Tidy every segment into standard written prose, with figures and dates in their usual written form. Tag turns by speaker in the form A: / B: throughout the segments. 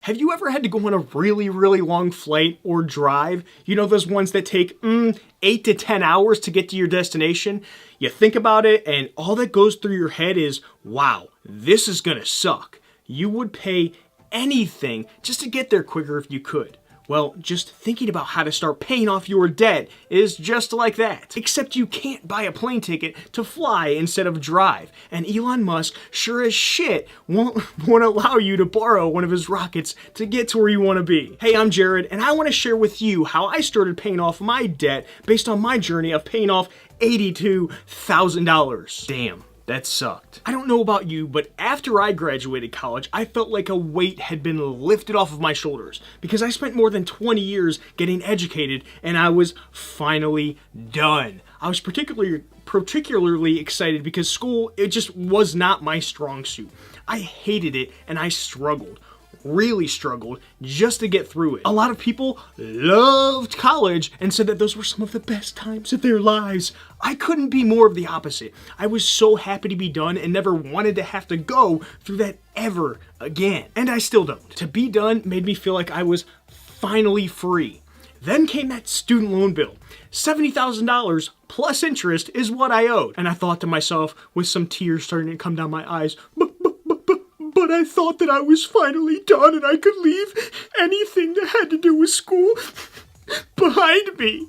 A: Have you ever had to go on a really long flight or drive? You know, those ones that take 8 to 10 hours to get to your destination? You think about it and all that goes through your head is, wow, this is gonna suck. You would pay anything just to get there quicker if you could. Well, just thinking about how to start paying off your debt is just like that. Except you can't buy a plane ticket to fly instead of drive. And Elon Musk sure as shit won't allow you to borrow one of his rockets to get to where you want to be. Hey, I'm Jared, and I want to share with you how I started paying off my debt based on my journey of paying off $82,000. Damn. That sucked. I don't know about you, but after I graduated college, I felt like a weight had been lifted off of my shoulders because I spent more than 20 years getting educated and I was finally done. I was particularly excited because school, it just was not my strong suit. I hated it and I really struggled just to get through it. A lot of people loved college and said that those were some of the best times of their lives. I couldn't be more of the opposite. I was so happy to be done and never wanted to have to go through that ever again. And I still don't. To be done made me feel like I was finally free. Then came that student loan bill. $70,000 plus interest is what I owed. And I thought to myself, with some tears starting to come down my eyes, but I thought that I was finally done and I could leave anything that had to do with school behind me.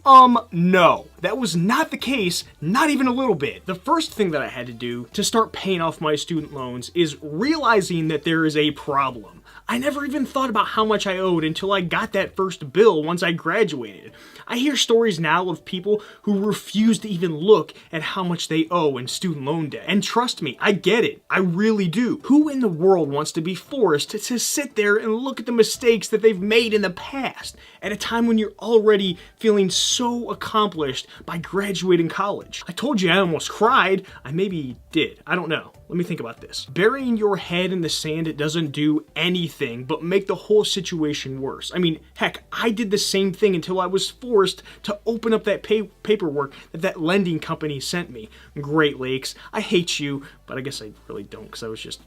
A: No, that was not the case, not even a little bit. The first thing that I had to do to start paying off my student loans is realizing that there is a problem. I never even thought about how much I owed until I got that first bill once I graduated. I hear stories now of people who refuse to even look at how much they owe in student loan debt. And trust me, I get it. I really do. Who in the world wants to be forced to sit there and look at the mistakes that they've made in the past at a time when you're already feeling so accomplished by graduating college? I told you I almost cried. I maybe did. I don't know. Let me think about this. Burying your head in the sand, it doesn't do anything but make the whole situation worse. I mean, heck, I did the same thing until I was forced to open up that paperwork that lending company sent me. Great Lakes, I hate you, but I guess I really don't because I was just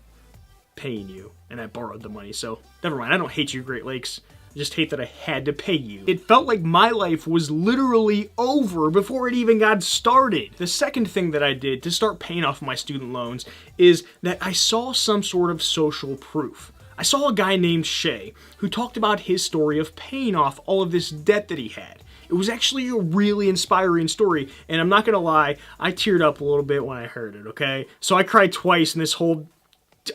A: paying you and I borrowed the money, so never mind. I don't hate you, Great Lakes. I just hate that I had to pay you. It felt like my life was literally over before it even got started. The second thing that I did to start paying off my student loans is that I saw some sort of social proof. I saw a guy named Shay who talked about his story of paying off all of this debt that he had. It was actually a really inspiring story, and I'm not gonna lie, I teared up a little bit when I heard it, okay? So I cried twice in this whole...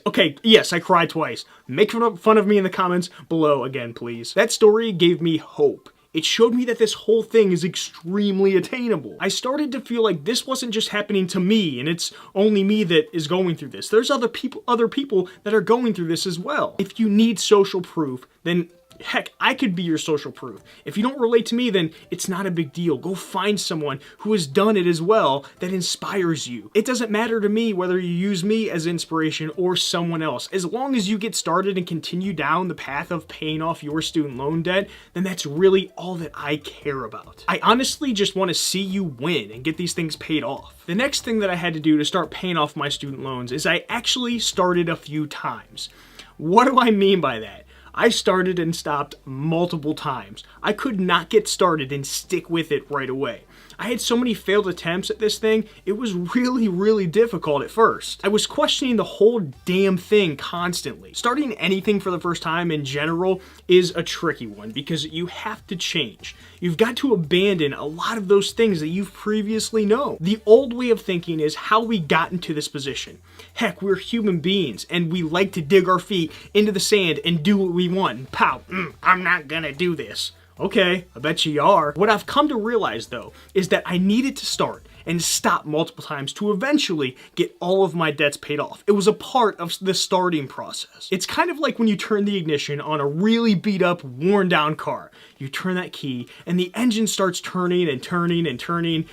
A: Okay, yes, I cried twice. Make fun of me in the comments below again, please. That story gave me hope. It showed me that this whole thing is extremely attainable. I started to feel like this wasn't just happening to me, and it's only me that is going through this. There's other people that are going through this as well. If you need social proof, then heck, I could be your social proof. If you don't relate to me, then it's not a big deal. Go find someone who has done it as well that inspires you. It doesn't matter to me whether you use me as inspiration or someone else. As long as you get started and continue down the path of paying off your student loan debt, then that's really all that I care about. I honestly just want to see you win and get these things paid off. The next thing that I had to do to start paying off my student loans is I actually started a few times. What do I mean by that? I started and stopped multiple times. I could not get started and stick with it right away. I had so many failed attempts at this thing, it was really difficult at first. I was questioning the whole damn thing constantly. Starting anything for the first time in general is a tricky one because you have to change. You've got to abandon a lot of those things that you've previously known. The old way of thinking is how we got into this position. Heck, we're human beings and we like to dig our feet into the sand and do what we want. Pow, I'm not gonna do this. Okay, I bet you are. What I've come to realize though, is that I needed to start and stop multiple times to eventually get all of my debts paid off. It was a part of the starting process. It's kind of like when you turn the ignition on a really beat up, worn down car. You turn that key and the engine starts turning and turning and turning.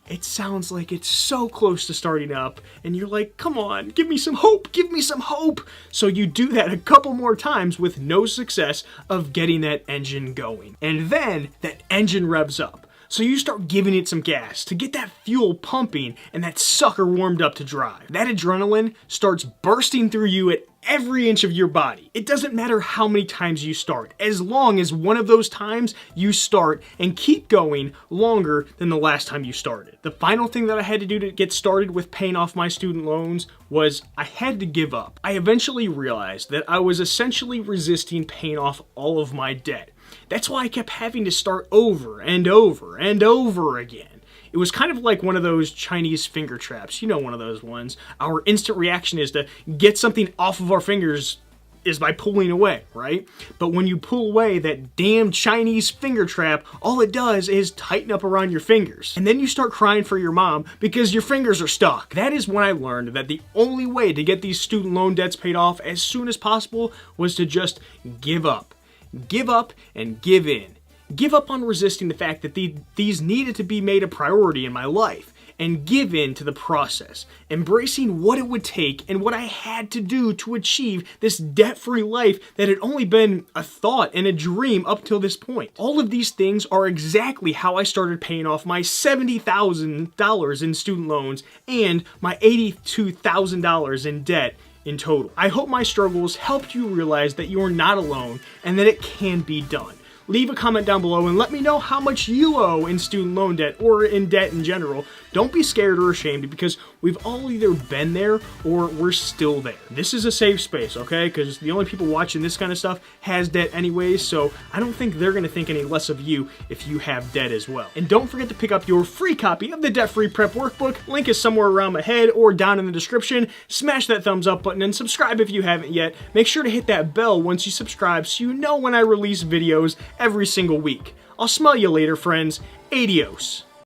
A: It sounds like it's so close to starting up and you're like, come on, give me some hope, give me some hope. So you do that a couple more times with no success of getting that engine going. And then that engine revs up. So you start giving it some gas to get that fuel pumping and that sucker warmed up to drive. That adrenaline starts bursting through you at every inch of your body. It doesn't matter how many times you start, as long as one of those times you start and keep going longer than the last time you started. The final thing that I had to do to get started with paying off my student loans was I had to give up. I eventually realized that I was essentially resisting paying off all of my debt. That's why I kept having to start over and over and over again. It was kind of like one of those Chinese finger traps. You know, one of those ones. Our instant reaction is to get something off of our fingers is by pulling away, right? But when you pull away that damn Chinese finger trap, all it does is tighten up around your fingers. And then you start crying for your mom because your fingers are stuck. That is when I learned that the only way to get these student loan debts paid off as soon as possible was to just give up. Give up and give in. Give up on resisting the fact that these needed to be made a priority in my life, and give in to the process, embracing what it would take and what I had to do to achieve this debt-free life that had only been a thought and a dream up till this point. All of these things are exactly how I started paying off my $70,000 in student loans and my $82,000 in debt in total. I hope my struggles helped you realize that you're not alone and that it can be done. Leave a comment down below and let me know how much you owe in student loan debt or in debt in general. Don't be scared or ashamed because we've all either been there or we're still there. This is a safe space, okay? Because the only people watching this kind of stuff has debt anyways, so I don't think they're going to think any less of you if you have debt as well. And don't forget to pick up your free copy of the Debt-Free Prep Workbook. Link is somewhere around my head or down in the description. Smash that thumbs up button and subscribe if you haven't yet. Make sure to hit that bell once you subscribe so you know when I release videos every single week. I'll smell you later, friends. Adios.